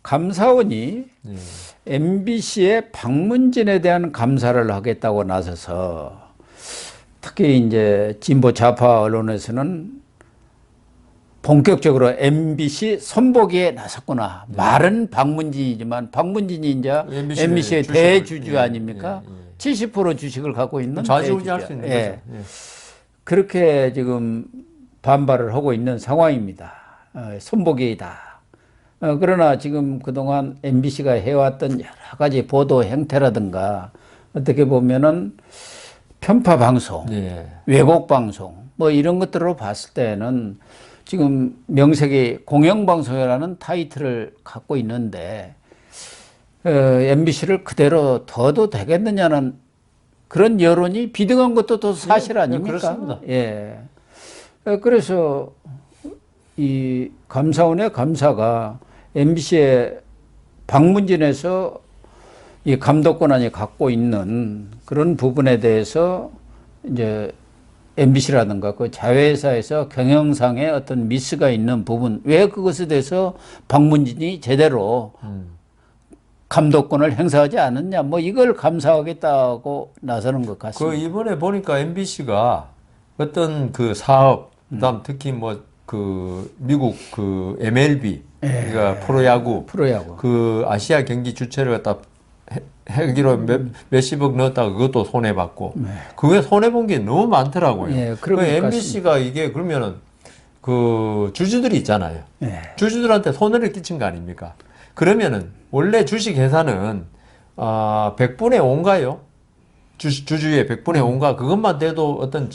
감사원이 예. MBC의 방문진에 대한 감사를 하겠다고 나서서 특히 이제 진보 좌파 언론에서는 본격적으로 MBC 선보기에 나섰구나. 말은 방문진이지만 방문진이 이제 MBC의 대주주 아닙니까? 70% 주식을 갖고 있는 좌지우지할 수 있는 거죠. 그렇게 지금 반발을 하고 있는 상황입니다. 선보기이다. 그러나 지금 그동안 MBC가 해왔던 여러 가지 보도 행태라든가 어떻게 보면은 편파 방송, 왜곡 방송 뭐 이런 것들로 봤을 때는 지금 명색이 공영방송이라는 타이틀을 갖고 있는데 MBC를 그대로 둬도 되겠느냐는 그런 여론이 비등한 것도 또 사실 아닙니까? 그렇습니다. 예. 그래서 이 감사원의 감사가 MBC의 방문진에서 이 감독권한이 갖고 있는 그런 부분에 대해서 이제 MBC라든가 그 자회사에서 경영상의 어떤 미스가 있는 부분, 왜 그것에 대해서 방문진이 제대로 감독권을 행사하지 않았냐, 뭐 이걸 감사하겠다고 나서는 것 같습니다. 그 이번에 보니까 MBC가 어떤 그 사업, 그다음 특히 뭐 그 미국 그 MLB, 그러니까 프로야구, 그 아시아 경기 주최를 갖다 하기로 몇십억 넣었다가 그것도 손해봤고, 그게 손해본 게 너무 많더라고요. 그 MBC가 이게 그러면은 그 주주들이 있잖아요. 주주들한테 손해를 끼친 거 아닙니까? 그러면은 원래 주식회사는 100분의 5인가요? 주주의 100분의 5인가 그것만 돼도 어떤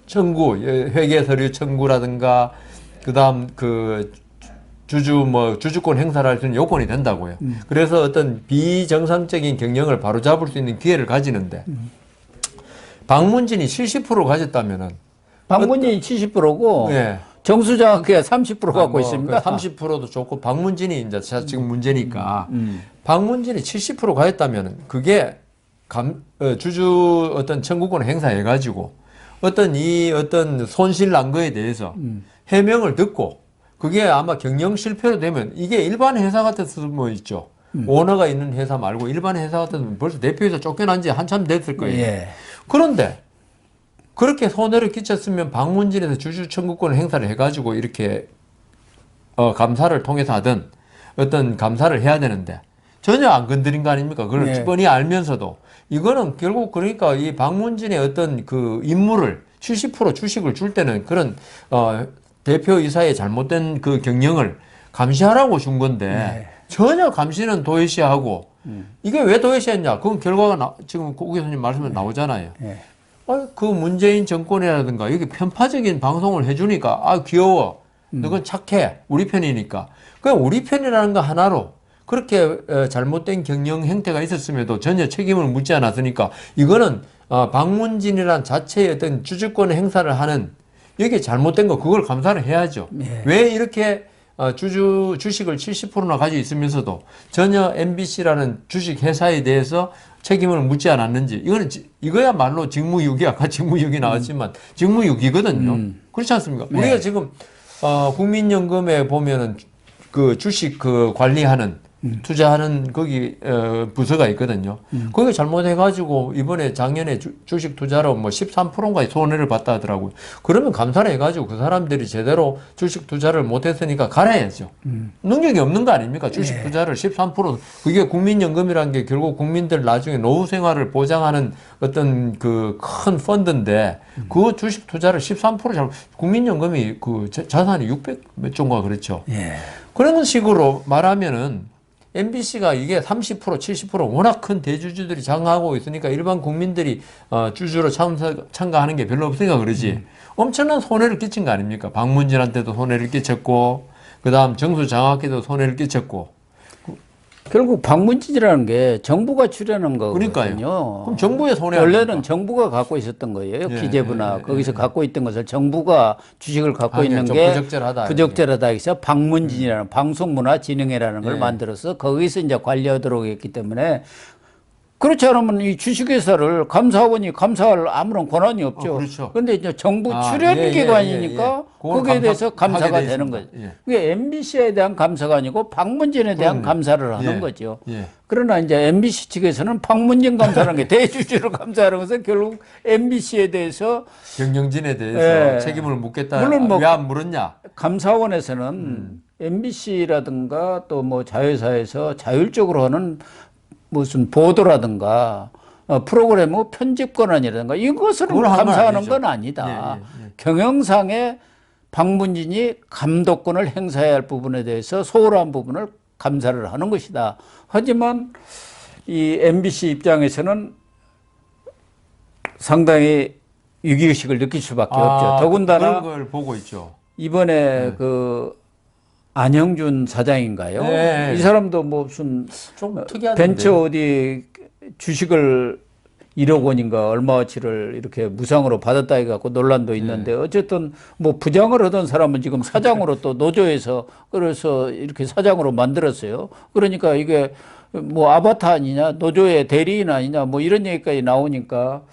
청구, 회계 서류 청구라든가 그다음 그 주주권 행사를 할 수 있는 요건이 된다고요. 그래서 어떤 비정상적인 경영을 바로잡을 수 있는 기회를 가지는데 방문진이 70% 가졌다면은 방문진이 70%고 정수장학회가 30% 갖고 있습니다. 30%도 좋고 방문진이 이제 지금 문제니까 방문진이 70% 가졌다면은 그게 주주 어떤 청구권 행사해 가지고 어떤 손실 난 거에 대해서 해명을 듣고 그게 아마 경영 실패로 되면 이게 일반 회사 같았으면 뭐 있죠. 오너가 있는 회사 말고 일반 회사 같았으면 벌써 대표에서 쫓겨난 지 한참 됐을 거예요. 그런데 그렇게 손해를 끼쳤으면 방문진에서 주주 청구권을 행사를 해가지고 이렇게 감사를 통해서 하든 어떤 감사를 해야 되는데 전혀 안 건드린 거 아닙니까? 그걸 뻔히 알면서도 이거는 결국 그러니까 이 방문진의 어떤 그 임무를 70% 주식을 줄 때는 그런 대표이사의 잘못된 그 경영을 감시하라고 준 건데 전혀 감시는 도외시하고 이게 왜 도외시했냐? 그건 결과가 지금 고 교수님 말씀에 나오잖아요. 그 문재인 정권이라든가 여기 편파적인 방송을 해주니까 귀여워. 너건 착해. 우리 편이니까. 그냥 우리 편이라는 거 하나로 그렇게 잘못된 경영 행태가 있었음에도 전혀 책임을 묻지 않았으니까 이거는 방문진이란 자체의 어떤 주주권 행사를 하는 여기 잘못된 거 그걸 감사를 해야죠. 왜 이렇게 주식을 70%나 가지고 있으면서도 전혀 MBC라는 주식 회사에 대해서 책임을 묻지 않았는지 이거야말로 직무유기 아까 직무유기 나왔지만 직무유기거든요. 그렇지 않습니까? 우리가 지금 국민연금에 보면은 그 주식 그 관리하는 투자하는 거기 부서가 있거든요. 거기 잘못해가지고 이번에 작년에 주식 투자로 뭐 13%인가 손해를 봤다 하더라고요. 그러면 감사를 해가지고 그 사람들이 제대로 주식 투자를 못했으니까 갈아야죠. 능력이 없는 거 아닙니까? 주식 투자를 13% 그게 국민연금이라는 게 결국 국민들 나중에 노후 생활을 보장하는 어떤 그 큰 펀드인데 그 주식 투자를 13% 국민연금이 그 자산이 600 몇 조인가 그렇죠. 그런 식으로 말하면은 MBC가 이게 30% 70% 워낙 큰 대주주들이 장악하고 있으니까 일반 국민들이 주주로 참가하는 게 별로 없으니까 그러지 엄청난 손해를 끼친 거 아닙니까? 방문진한테도 손해를 끼쳤고 그 다음 정수장학회도 손해를 끼쳤고 결국 방문진이라는 게 정부가 출연한 거거든요. 그러니까요. 그럼 정부의 손해 원래는 아닙니까? 정부가 갖고 있었던 거예요. 기재부나 거기서 갖고 있던 것을 정부가 주식을 갖고 있는 게 부적절하다 해서 방문진이라는 방송문화진흥회라는 걸 만들어서 거기서 이제 관리하도록 했기 때문에 그렇지 않으면 이 주식회사를 감사원이 감사할 아무런 권한이 없죠. 그렇죠. 그런데 이제 정부 출연 예, 기관이니까 거기에 대해서 감사가 되어 되는 있습니다. 거죠. 그게 MBC에 대한 감사가 아니고 박문진에 대한 감사를 하는 거죠. 그러나 이제 MBC 측에서는 박문진 감사라는 게 대주주를 감사하는 것은 결국 MBC에 대해서 경영진에 대해서 책임을 묻겠다. 물론 뭐 왜 안 물었냐? 감사원에서는 MBC라든가 또 뭐 자회사에서 자율적으로 하는 무슨 보도라든가 프로그램의 편집 권한이라든가 이것으로 감사하는 건 아니다. 경영상의 박문진이 감독권을 행사해야 할 부분에 대해서 소홀한 부분을 감사를 하는 것이다. 하지만 이 MBC 입장에서는 상당히 위기의식을 느낄 수밖에 없죠. 더군다나 그런 걸 보고 있죠. 이번에 그 안형준 사장인가요? 네. 이 사람도 뭐 무슨 좀 특이하던데. 벤처 어디 주식을 1억 원인가 얼마어치를 이렇게 무상으로 받았다 해갖고 논란도 있는데 어쨌든 뭐 부장을 하던 사람은 지금 사장으로 또 노조에서 그래서 이렇게 사장으로 만들었어요. 그러니까 이게 뭐 아바타 아니냐 노조의 대리인 아니냐 뭐 이런 얘기까지 나오니까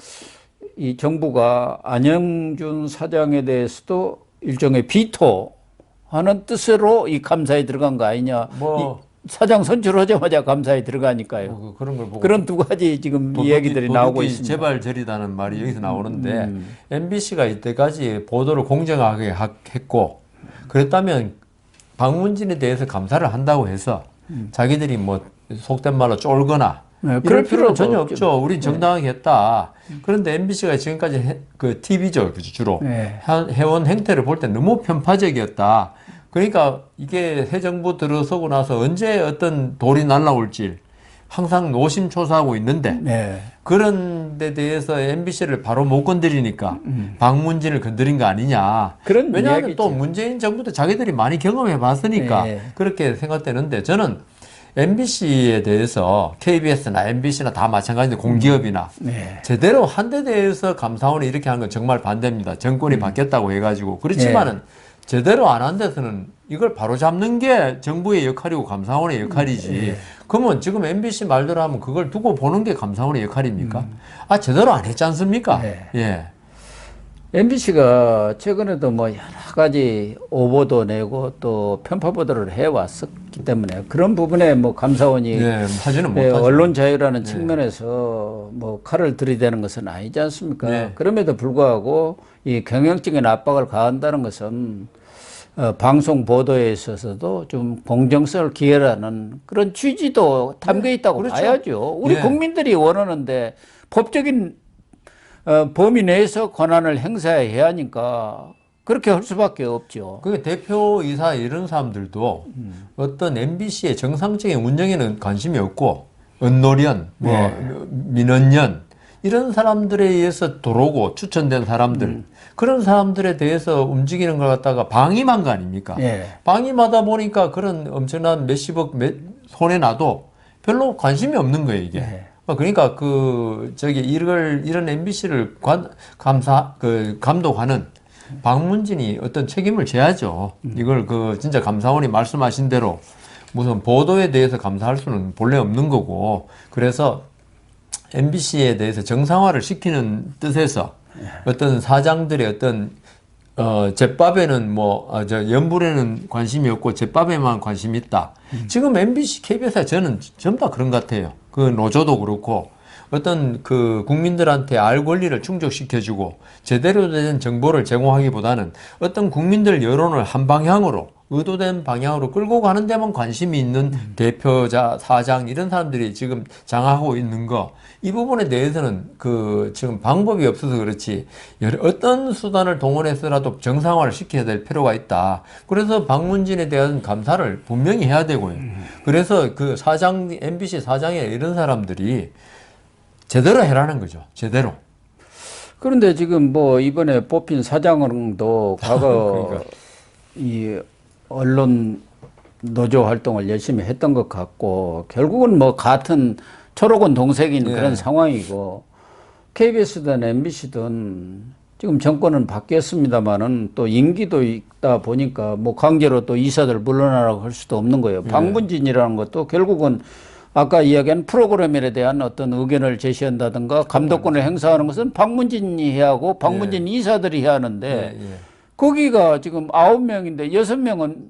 이 정부가 안형준 사장에 대해서도 일종의 비토하는 뜻으로 이 감사에 들어간 거 아니냐. 뭐 사장 선출하자마자 감사에 들어가니까요. 그런 걸 보고 그런 두 가지 지금 이야기들이 나오고 있습니다. 재발절이라는 말이 여기서 나오는데 MBC가 이때까지 보도를 공정하게 했고 그랬다면 박문진에 대해서 감사를 한다고 해서 자기들이 뭐 속된 말로 쫄거나 그럴 필요는 전혀 없죠. 우린 정당하게 했다. 그런데 MBC가 지금까지 그 TV죠, 주로 해온 행태를 볼 때 너무 편파적이었다. 그러니까 이게 새 정부 들어서고 나서 언제 어떤 돌이 날라올지 항상 노심초사하고 있는데 그런 데 대해서 MBC를 바로 못 건드리니까 박문진을 건드린 거 아니냐. 왜냐하면 이야기죠. 또 문재인 정부 때 자기들이 많이 경험해 봤으니까 그렇게 생각되는데 저는 MBC에 대해서 KBS나 MBC나 다 마찬가지인데 공기업이나 제대로 한 데 대해서 감사원이 이렇게 하는 건 정말 반대입니다. 정권이 바뀌었다고 해가지고 그렇지만은 제대로 안 한 데서는 이걸 바로잡는 게 정부의 역할이고 감사원의 역할이지. 그러면 지금 MBC 말대로 하면 그걸 두고 보는 게 감사원의 역할입니까? 제대로 안 했지 않습니까? MBC가 최근에도 뭐 여러 가지 오보도 내고 또 편파 보도를 해왔었기 때문에 그런 부분에 뭐 감사원이 하지는 못하죠. 언론 자유라는 측면에서 뭐 칼을 들이대는 것은 아니지 않습니까? 그럼에도 불구하고 이 경영적인 압박을 가한다는 것은 방송 보도에 있어서도 좀 공정성을 기해라는 그런 취지도 담겨 있다고 봐야죠. 우리 국민들이 원하는데 법적인 범위 내에서 권한을 행사해야 하니까 그렇게 할 수밖에 없죠. 그 대표이사 이런 사람들도 어떤 MBC의 정상적인 운영에는 관심이 없고 언노련, 민원연 이런 사람들에 의해서 들어오고 추천된 사람들 그런 사람들에 대해서 움직이는 걸 갖다가 방임한 거 아닙니까? 방임하다 보니까 그런 엄청난 몇십억 손에 놔도 별로 관심이 없는 거예요, 이게. 그러니까 이런 MBC를 감독하는 박문진이 어떤 책임을 져야죠. 이걸 진짜 감사원이 말씀하신 대로 무슨 보도에 대해서 감사할 수는 본래 없는 거고 그래서 MBC에 대해서 정상화를 시키는 뜻에서 어떤 사장들의 어떤 잿밥에는 연불에는 관심이 없고 잿밥에만 관심이 있다. 지금 MBC, KBS가 저는 전부 다 그런 것 같아요. 그 노조도 그렇고 어떤 국민들한테 알 권리를 충족시켜주고 제대로 된 정보를 제공하기보다는 어떤 국민들 여론을 한 방향으로 의도된 방향으로 끌고 가는 데만 관심이 있는 대표자, 사장 이런 사람들이 지금 장악하고 있는 거 이 부분에 대해서는 지금 방법이 없어서 그렇지 어떤 수단을 동원해서라도 정상화를 시켜야 될 필요가 있다. 그래서 박문진에 대한 감사를 분명히 해야 되고요. 그래서 MBC 사장이나 이런 사람들이 제대로 해라는 거죠. 제대로. 그런데 지금 뭐 이번에 뽑힌 사장도 과거 그러니까. 이 언론 노조 활동을 열심히 했던 것 같고 결국은 뭐 같은 초록은 동색인 그런 상황이고 KBS든 MBC든 지금 정권은 바뀌었습니다만은 또 임기도 있다 보니까 뭐 강제로 또 이사들 물러나라고 할 수도 없는 거예요. 박문진이라는 것도 결국은 아까 이야기한 프로그램에 대한 어떤 의견을 제시한다든가 감독권을 행사하는 것은 박문진이 해야 하고 박문진 이사들이 해야 하는데 예, 예. 거기가 지금 9명인데 6명은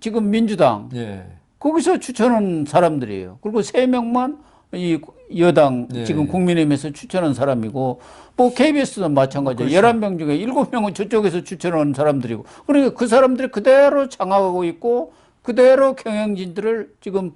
지금 민주당 예. 거기서 추천한 사람들이에요. 그리고 3명만 이 여당 예, 지금 예. 국민의힘에서 추천한 사람이고 뭐 KBS도 마찬가지예요. 그렇죠. 11명 중에 7명은 저쪽에서 추천한 사람들이고 그러니까 그 사람들이 그대로 장악하고 있고 그대로 경영진들을 지금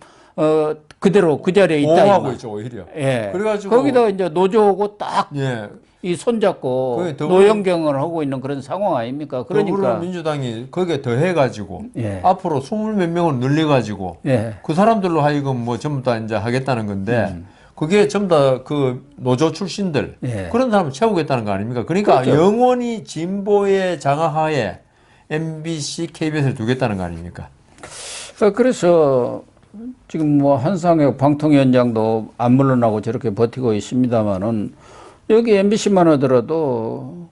그대로 그 자리에 있다. 보호하고 있죠, 오히려. 예. 그래가지고 거기다가 이제 노조하고 딱 예. 이 손잡고 거기 노연경을 하고 있는 그런 상황 아닙니까? 그러니까 더불어민주당이 거기에 더해가지고 예. 앞으로 20몇 명을 늘려가지고 예. 그 사람들로 하여금 뭐 전부 다 이제 하겠다는 건데 그게 전부 다 그 노조 출신들 예. 그런 사람을 채우겠다는 거 아닙니까? 그러니까 그렇죠. 영원히 진보의 장하하에 MBC, KBS를 두겠다는 거 아닙니까? 그래서 지금 뭐 한상혁 방통위원장도 안 물러나고 저렇게 버티고 있습니다만은 여기 MBC만 하더라도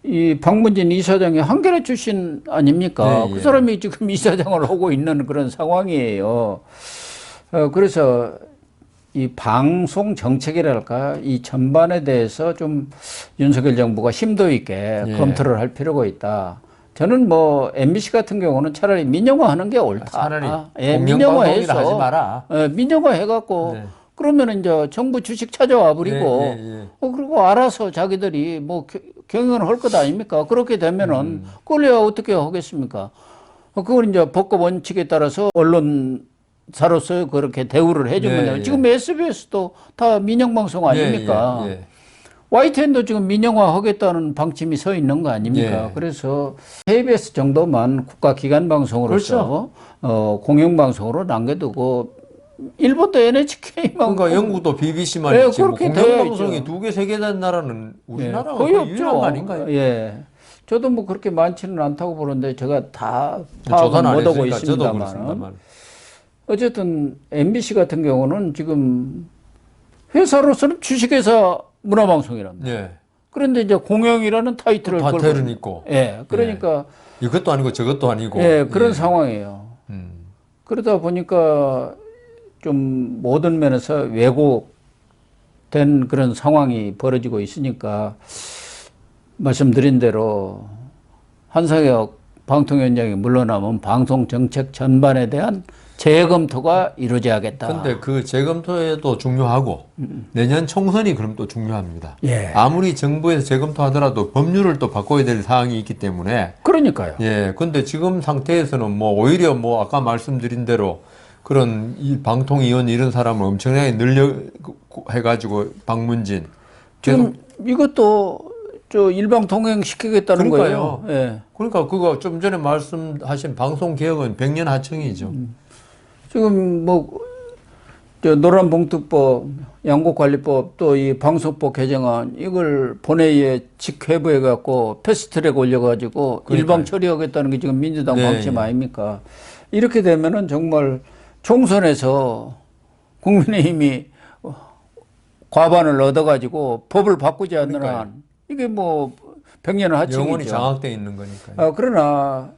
이 박문진 이사장이 한겨레 출신 아닙니까? 예, 그 예. 사람이 지금 이사장을 하고 있는 그런 상황이에요. 그래서 이 방송 정책이랄까 이 전반에 대해서 좀 윤석열 정부가 심도 있게 예. 검토를 할 필요가 있다. 저는 뭐 MBC 같은 경우는 차라리 민영화하는 게 옳다. 차라리 예, 공영방송이라 하지 마라. 민영화 해갖고 네. 그러면은 이제 정부 주식 찾아와 버리고 예, 예, 예. 그리고 알아서 자기들이 뭐 경영을 할 것 아닙니까? 그렇게 되면은 그걸 어떻게 하겠습니까? 그걸 이제 법과 원칙에 따라서 언론사로서 그렇게 대우를 해주면 예, 돼요. 예. 지금 SBS도 다 민영방송 아닙니까? 예, 예, 예. YTN도 지금 민영화 하겠다는 방침이 서 있는 거 아닙니까? 예. 그래서 KBS 정도만 국가기관 방송으로서 그렇죠. 공영방송으로 남겨두고 일본도 NHK만 그러니까 영국도 BBC만 예, 있지 뭐 그렇게 공영방송이 돼야죠. 2개, 3개 된 나라는 우리나라가 거의 거의 유일한 없죠. 거 아닌가요? 예. 저도 뭐 그렇게 많지는 않다고 보는데 제가 다 조사는 파악은 안 못하고 했으니까 저도 있습니다만 그렇습니다만. 어쨌든 MBC 같은 경우는 지금 회사로서는 주식회사 문화방송이랍니다. 예. 그런데 이제 공영이라는 타이틀을 파텔은 있고. 예. 그러니까 이것도 아니고 저것도 아니고. 예, 그런 상황이에요. 음. 그러다 보니까 좀 모든 면에서 왜곡된 그런 상황이 벌어지고 있으니까 말씀드린 대로 한상혁 방통위원장이 물러나면 방송 정책 전반에 대한 재검토가 이루어져야겠다. 근데 그 재검토에도 중요하고 내년 총선이 그럼 또 중요합니다. 예. 아무리 정부에서 재검토하더라도 법률을 또 바꿔야 될 사항이 있기 때문에 그러니까요. 예. 근데 지금 상태에서는 뭐 오히려 뭐 아까 말씀드린 대로 그런 이 방통위원 이런 사람을 엄청나게 늘려 해가지고 박문진 지금 이것도 저 일방 통행시키겠다는 그러니까요. 거예요. 예. 그러니까 그거 좀 전에 말씀하신 방송 개혁은 100년 하청이죠. 지금 뭐 저 노란봉투법, 양곡관리법 또 이 방송법 개정안 이걸 본회의에 직회부해 갖고 패스트트랙 올려가지고 그러니까요. 일방 처리하겠다는 게 지금 민주당 네, 방침 예. 아닙니까? 이렇게 되면은 정말 총선에서 국민의힘이 과반을 얻어가지고 법을 바꾸지 않는 그러니까요. 한 이게 뭐 백년의 하청이죠. 영원히 장악돼 있는 거니까요. 그러나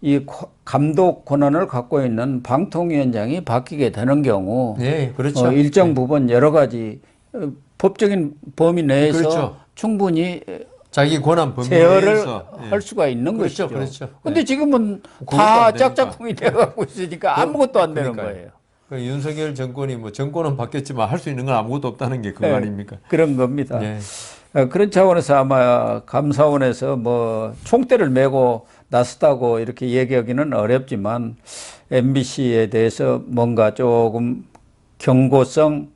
이 감독 권한을 갖고 있는 방통위원장이 바뀌게 되는 경우 네, 그렇죠. 일정 부분 여러 가지 법적인 범위 내에서 그렇죠. 충분히 자기 권한 범위 제어를 내에서 할 수가 있는 그렇죠, 것이죠. 그렇죠. 근데 네. 지금은 그것도 다 안 되니까. 짝짝꿍이 되어가고 있으니까 아무것도 안 되는 그러니까요. 거예요. 그 윤석열 정권이 뭐 정권은 바뀌었지만 할 수 있는 건 아무것도 없다는 게 그거 네, 아닙니까? 그런 겁니다. 네. 그런 차원에서 아마 감사원에서 뭐 총대를 메고 나섰다고 이렇게 얘기하기는 어렵지만 MBC에 대해서 뭔가 조금 경고성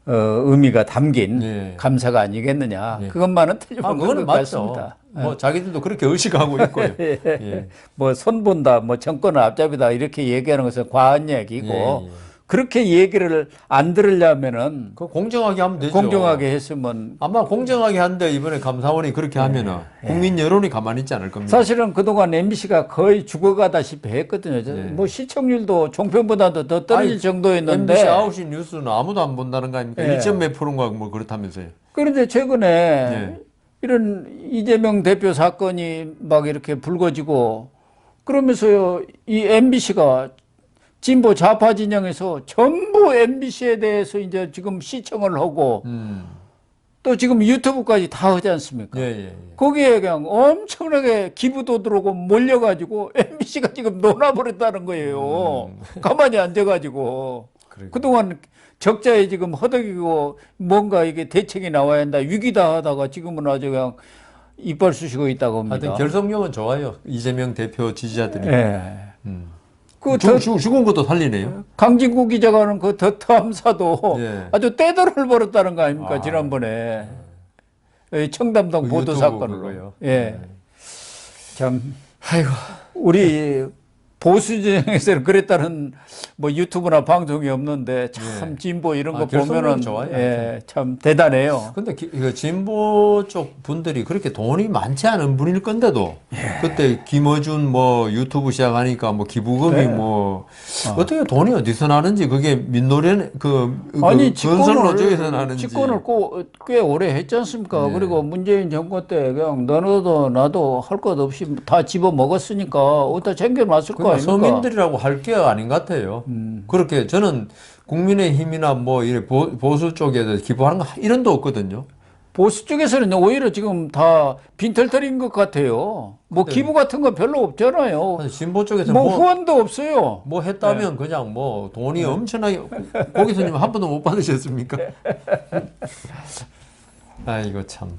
의미가 담긴 예. 감사가 아니겠느냐. 예. 그것만은 틀림없는 그거는 것 맞죠. 같습니다. 뭐 자기들도 그렇게 의식하고 있고요. 예. 뭐 손본다, 뭐 정권은 앞잡이다 이렇게 얘기하는 것은 과한 얘기고 예, 예. 그렇게 얘기를 안 들으려면은 그 공정하게 하면 되죠. 공정하게 했으면 아마 공정하게 한데 이번에 감사원이 그렇게 하면은 국민 여론이 가만히 있지 않을 겁니다. 사실은 그동안 MBC가 거의 죽어가다시피 했거든요. 뭐 시청률도 종편보다도 더 떨어질 정도였는데 MBC 9시 뉴스는 아무도 안 본다는 거 아닙니까? 예. 1점 몇 프로인가 뭐 그렇다면서요. 그런데 최근에 예. 이런 이재명 대표 사건이 막 이렇게 불거지고 그러면서요 이 MBC가 진보 좌파 진영에서 전부 MBC에 대해서 이제 지금 시청을 하고 또 지금 유튜브까지 다 하지 않습니까? 예, 예, 예. 거기에 그냥 엄청나게 기부도 들어오고 몰려가지고 MBC가 지금 놀아버렸다는 거예요. 가만히 앉아가지고. 그러게요. 그동안 적자에 지금 허덕이고 뭔가 이게 대책이 나와야 한다. 위기다 하다가 지금은 아주 그냥 이빨 쑤시고 있다고 합니다. 하여튼 결속력은 좋아요. 이재명 대표 지지자들이. 예. 그 죽은 것도 살리네요. 강진구 기자가 하는 그 더트 함사도 예. 아주 떼돌을 벌였다는 거 아닙니까? 지난번에. 청담동 그 보도 유튜브 사건으로. 그거요. 예. 참, 아이고. 우리 보수 진영에서는 그랬다는 뭐 유튜브나 방송이 없는데 참 진보 이런 거 보면은 좋아요. 예, 참 대단해요. 근데 그 진보 쪽 분들이 그렇게 돈이 많지 않은 분일 건데도 그때 김어준 뭐 유튜브 시작하니까 뭐 기부금이 뭐 어떻게 돈이 어디서 나는지 그게 민노련 아니 건설 노조에서 나는지 집권을 꽤 오래 했지 않습니까? 네. 그리고 문재인 정권 때 그냥 너도 나도 할 것 없이 다 집어 먹었으니까 어디다 챙겨놨을 거 아닙니까? 서민들이라고 할 게 아닌 것 같아요. 그렇게 저는 국민의힘이나 뭐 이래 보수 쪽에서 기부하는 거 이런도 없거든요. 보수 쪽에서는 오히려 지금 다 빈털터리인 것 같아요. 뭐 기부 같은 거 별로 없잖아요. 진보 쪽에서 뭐 후원도 없어요. 뭐 했다면 그냥 뭐 돈이 엄청나게 고기수님 한 번도 못 받으셨습니까? 아이고 참.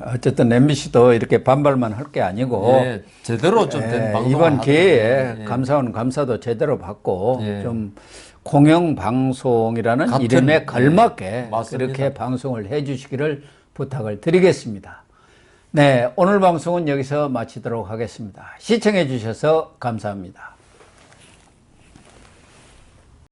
어쨌든 MBC도 이렇게 반발만 할 게 아니고 예, 제대로 좀 된 방송 이번 기회에 감사원 감사도 제대로 받고 좀 공영 방송이라는 같은, 이름에 걸맞게 맞습니다. 그렇게 방송을 해주시기를 부탁을 드리겠습니다. 네, 오늘 방송은 여기서 마치도록 하겠습니다. 시청해 주셔서 감사합니다.